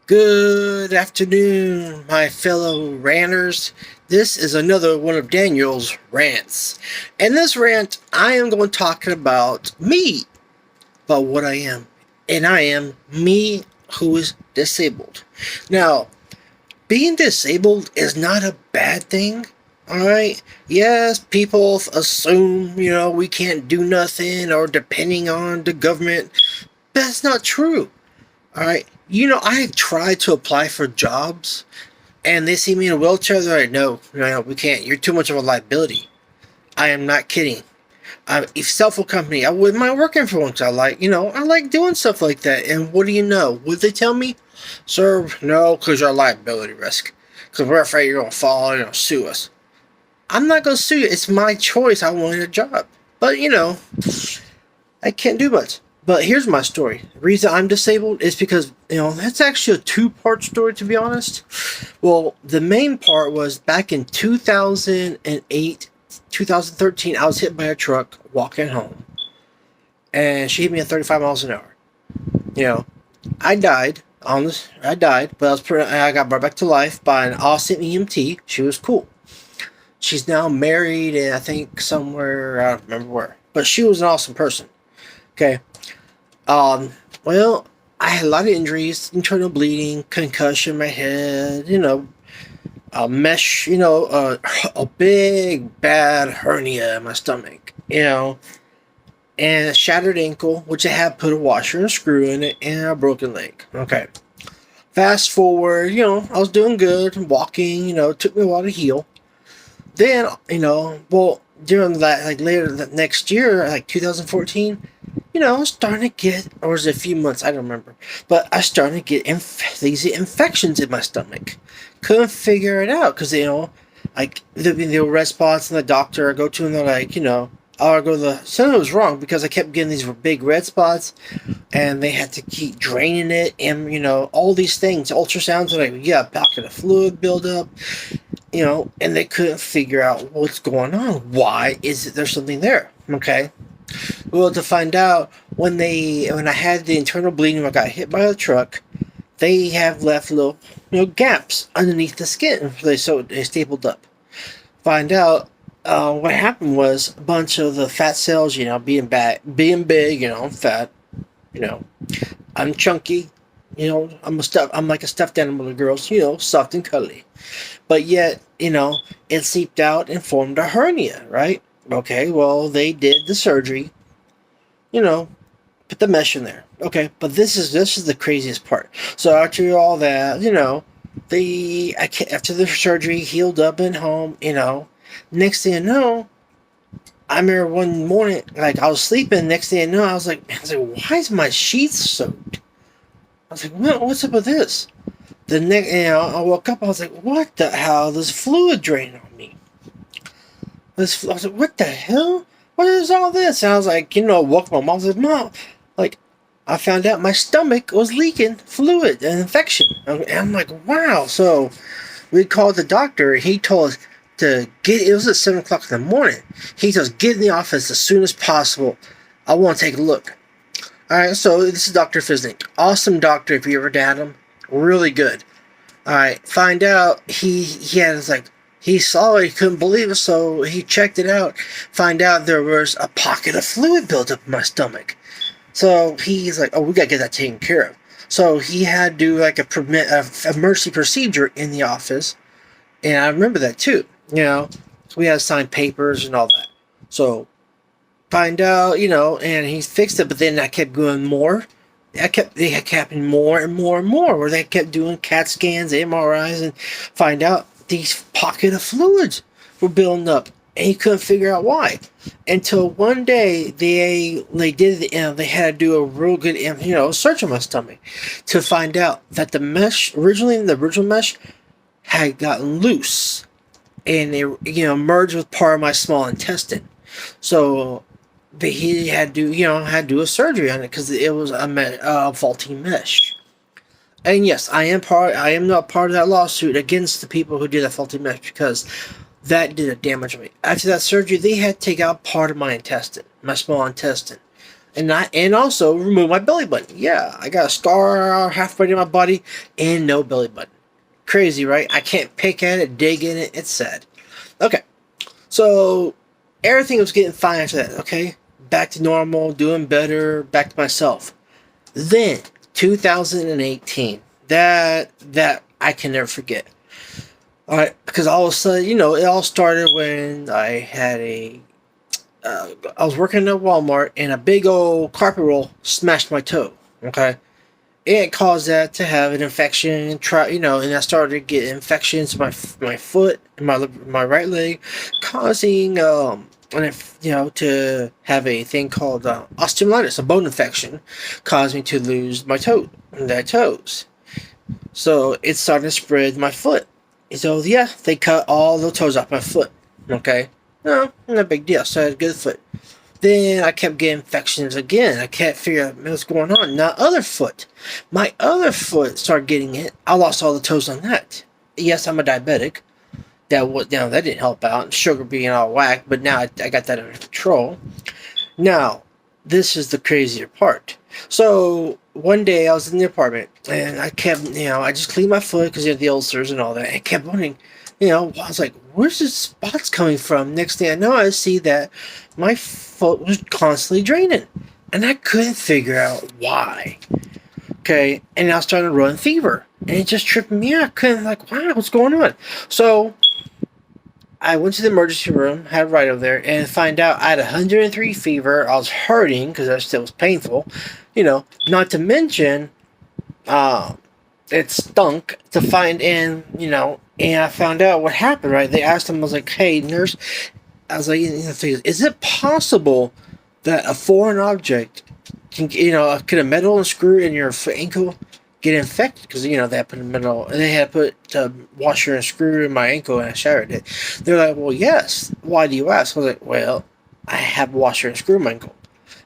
Good afternoon, my fellow ranters. This is another one of Daniel's rants. In this rant, I am going to talk about me, about what I am. And I am me who is disabled. Now, being disabled is not a bad thing. Alright? Yes, people assume, we can't do nothing or depending on the government. That's not true. All right. I tried to apply for jobs, and they see me in a wheelchair. They're like, no, no, we can't. You're too much of a liability. I am not kidding. If self company, I wouldn't mind working for one. 'Cause I like doing stuff like that. And what do you know? Would they tell me, sir, no, because you're a liability risk. Because we're afraid you're going to fall and sue us. I'm not going to sue you. It's my choice. I wanted a job. But, I can't do much. But here's my story. The reason I'm disabled is because, that's actually a two-part story, to be honest. Well, the main part was back in 2008, 2013, I was hit by a truck walking home. And she hit me at 35 miles an hour. I died but I got brought back to life by an awesome EMT. She was cool. She's now married, and I think somewhere, I don't remember where. But she was an awesome person. Okay. Well, I had a lot of injuries, internal bleeding, concussion in my head, a mesh, a big bad hernia in my stomach, and a shattered ankle, which I had put a washer and a screw in it, and a broken leg. Okay. Fast forward, I was doing good, walking, it took me a while to heal. Then, during that, later that next year, 2014, I was starting to get, or was it a few months, I don't remember, but I started to get these infections in my stomach. Couldn't figure it out, because, there'd be the red spots, and the doctor I go to, and they're like, I'll go to something was wrong, because I kept getting these big red spots, and they had to keep draining it, and, all these things, ultrasounds, are like, yeah, pocket of fluid buildup, and they couldn't figure out what's going on. Why is there something there? Okay. Well, to find out, when I had the internal bleeding, when I got hit by a truck, they have left little, gaps underneath the skin. So they stapled up. Find out, what happened was a bunch of the fat cells, being big, I'm fat, I'm chunky, I'm like a stuffed animal to girls, soft and cuddly. But yet, it seeped out and formed a hernia, right? Okay, well, they did the surgery, put the mesh in there. Okay, but this is the craziest part. So after all that, after the surgery, healed up and home, next thing you know, I remember one morning, I was sleeping, next thing you know, I was like, why is my sheets soaked? I was like, what's up with this? The next, I woke up, I was like, what the hell? There's fluid draining on me. I was like, what the hell? What is all this? And I was like, woke my mom. I was like, Mom, I found out my stomach was leaking fluid and infection. And I'm like, wow. So we called the doctor. He told us it was at 7 o'clock in the morning. He told us, get in the office as soon as possible. I want to take a look. Alright, so this is Dr. Fiznik. Awesome doctor if you ever had him. Really good. Alright, find out he had he saw it, he couldn't believe it, so he checked it out. Find out there was a pocket of fluid built up in my stomach. So he's like, oh, we gotta get that taken care of. So he had to do a emergency procedure in the office. And I remember that too. So we had to sign papers and all that. So find out, and he fixed it, but then I kept going more. They kept happening more and more and more, where they kept doing CAT scans, MRIs, and find out these pocket of fluids were building up, and he couldn't figure out why. Until one day they did, they had to do a real good, search on my stomach to find out that the original mesh had gotten loose, and it merged with part of my small intestine. So he had to do a surgery on it because it was a faulty mesh. And yes, I am not part of that lawsuit against the people who did that faulty mesh, because that did a damage to me. After that surgery, they had to take out part of my intestine, my small intestine. and also remove my belly button. Yeah, I got a scar halfway to my body and no belly button. Crazy, right? I can't pick at it, dig in it. It's sad. Okay, so everything was getting fine after that. Okay, back to normal, doing better, back to myself. Then 2018, that I can never forget. All right, because all of a sudden, it all started when I had I was working at Walmart and a big old carpet roll smashed my toe. Okay, it caused that to have an infection. And I started to get infections in my foot and my right leg, causing to have a thing called osteomyelitis, a bone infection, caused me to lose my toes. So it started to spread my foot. So yeah, they cut all the toes off my foot. Okay, no, not a big deal. So I had a good foot. Then I kept getting infections again. I can't figure out what's going on. Now, my other foot started getting it. I lost all the toes on that. Yes, I'm a diabetic. That didn't help out. Sugar being all whack, but now I got that under control. Now, this is the crazier part. So one day I was in the apartment and I kept, I just cleaned my foot because you had the ulcers and all that. I kept wondering, I was like, where's the spots coming from? Next thing I know, I see that my foot was constantly draining. And I couldn't figure out why. Okay, and I was starting to run fever. And it just tripped me out. I couldn't, wow, what's going on? So I went to the emergency room, had a ride over there, and find out I had 103 fever. I was hurting because that still was painful. Not to mention, it stunk to find and I found out what happened, right? They asked him, I was like, hey, nurse, I was like, is it possible that a foreign object could a metal screw in your ankle get infected? Because, they had put a metal, and they had put a washer and screw in my ankle and I showered it. They're like, well, yes. Why do you ask? I was like, well, I have a washer and screw in my ankle.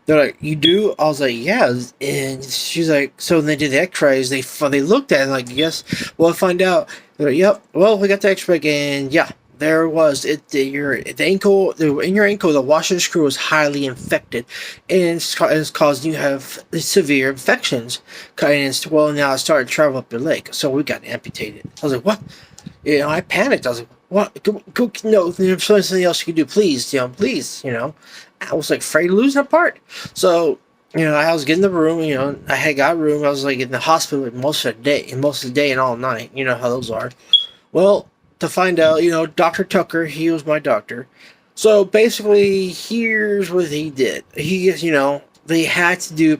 They're like, you do? I was like, yeah. And she's like, so when they did the x-rays, they looked at it like, yes. Well, I find out. They're like, yep. Well, we got the x-ray and yeah, there was it. In your ankle, the washer and screw was highly infected, and it's causing you to have severe infections. And now it started to travel up your leg, so we got amputated. I was like, what? I panicked. I was like, what? Go, no, there's something else you can do, please, please, I was like afraid of losing a part. So, I was getting the room, I had got a room. I was like in the hospital most of the day and all night. You know how those are. Well, to find out, Dr. Tucker, he was my doctor. So basically, here's what he did. They had to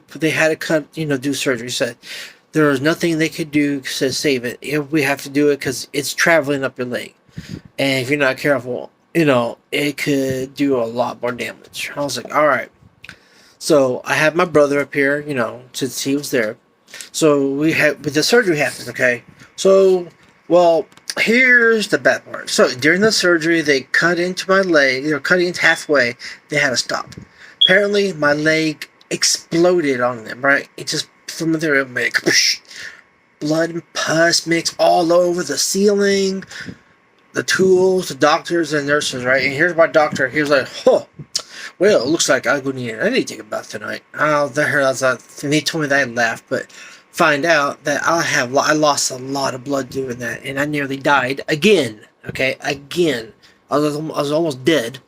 cut, do surgery. Said there was nothing they could do to save it. We have to do it because it's traveling up your leg. And if you're not careful, it could do a lot more damage. I was like, all right. So I had my brother up here, since he was there. So but the surgery happened, okay? So, well, here's the bad part. So during the surgery, they cut into my leg. They were cutting it halfway. They had to stop. Apparently, my leg exploded on them, right? It just, from there, it made blood and pus mixed all over the ceiling, the tools, the doctors and nurses, right? And here's my doctor. He was like, well, it looks like I need to take a bath tonight. And he told me that I laughed, but find out that I lost a lot of blood doing that, and I nearly died again. Okay, again. I was almost dead,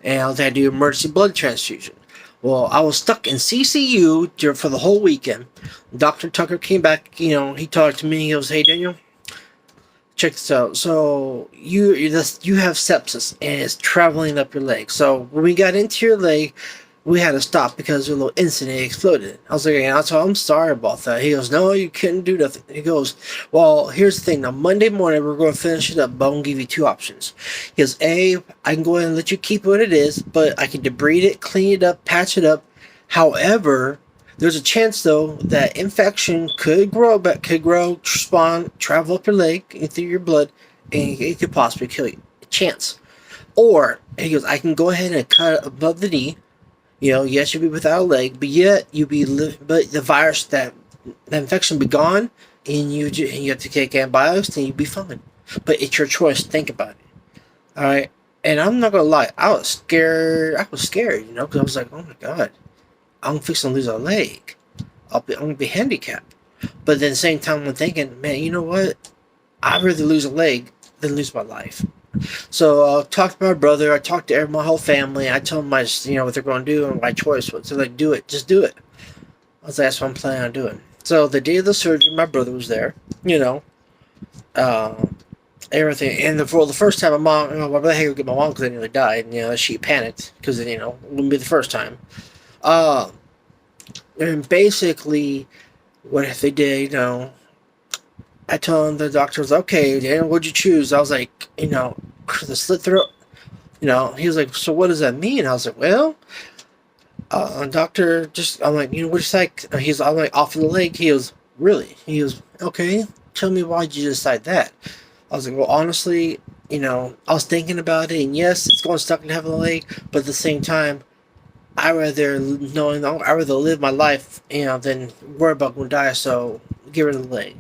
and I had to do emergency blood transfusion. Well, I was stuck in CCU for the whole weekend. Dr. Tucker came back. He talked to me. He goes, "Hey, Daniel, check this out. So you have sepsis, and it's traveling up your leg. So when we got into your leg, we had to stop because a little incident exploded." I was like, I'm sorry about that. He goes, no, you couldn't do nothing. He goes, well, here's the thing. Now, Monday morning, we're going to finish it up, but I'm going to give you two options. He goes, A, I can go ahead and let you keep what it is, but I can debride it, clean it up, patch it up. However, there's a chance, though, that infection could spawn, travel up your leg, through your blood, and it could possibly kill you. A chance. Or, he goes, I can go ahead and cut it above the knee. Yes, you'll be without a leg, but yet but the virus, that infection will be gone, and you have to take antibiotics, and you'll be fine. But it's your choice. Think about it. All right. And I'm not gonna lie, I was scared. Because I was like, oh my god, I'm fixing to lose a leg. I'm gonna be handicapped. But then at the same time, I'm thinking, man, you know what? I'd rather lose a leg than lose my life. So I talked to my brother. I talked to my whole family. I told them what they're going to do and my choice was. They're like, do it, just do it. I was like, that's what I'm planning on doing. So the day of the surgery, my brother was there. Uh, Everything. And for the first time, my mom, my brother had to go get my mom because they nearly died. And, she panicked because it wouldn't be the first time. Uh, and basically, what if they did, I told him the doctor was okay, Dan, what'd you choose? I was like, the slit throat. He was like, so what does that mean? I was like, well, doctor, I'm like, what you like? I'm like, off of the leg. He goes, really? He goes, okay, tell me why'd you decide that? I was like, well, honestly, I was thinking about it, and yes, it's going stuck in having the leg, but at the same time, I rather live my life, than worry about going to die. So get rid of the leg.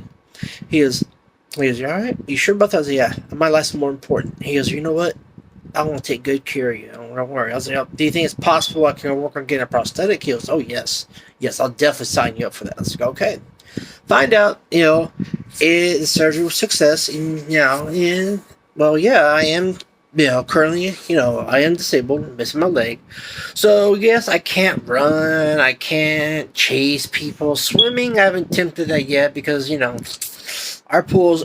He goes, you all right? You sure about that? I was like, yeah, my life's more important. He goes, you know what? I want to take good care of you. Don't worry. I was like, do you think it's possible I can work on getting a prosthetic? He goes, oh yes, I'll definitely sign you up for that. I was like, okay. Find out, the surgery was success, and well, yeah, I am, currently, I am disabled, missing my leg. So, yes, I can't run, I can't chase people. Swimming, I haven't attempted that yet because, our pool's